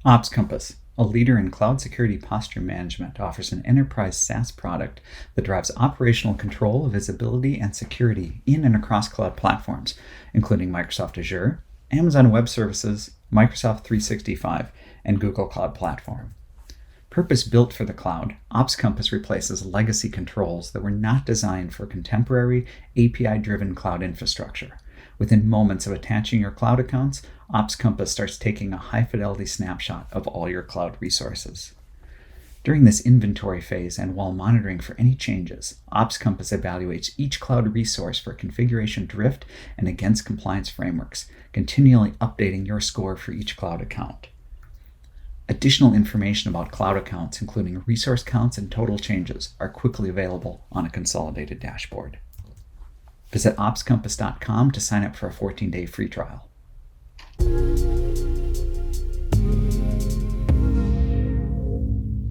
OpsCompass, a leader in cloud security posture management, offers an enterprise SaaS product that drives operational control, visibility, and security in and across cloud platforms, including Microsoft Azure, Amazon Web Services, Microsoft 365, and Google Cloud Platform. Purpose-built for the cloud, OpsCompass replaces legacy controls that were not designed for contemporary, API-driven cloud infrastructure. Within moments of attaching your cloud accounts, OpsCompass starts taking a high-fidelity snapshot of all your cloud resources. During this inventory phase and while monitoring for any changes, OpsCompass evaluates each cloud resource for configuration drift and against compliance frameworks, continually updating your score for each cloud account. Additional information about cloud accounts, including resource counts and total changes, are quickly available on a consolidated dashboard. Visit OpsCompass.com to sign up for a 14-day free trial.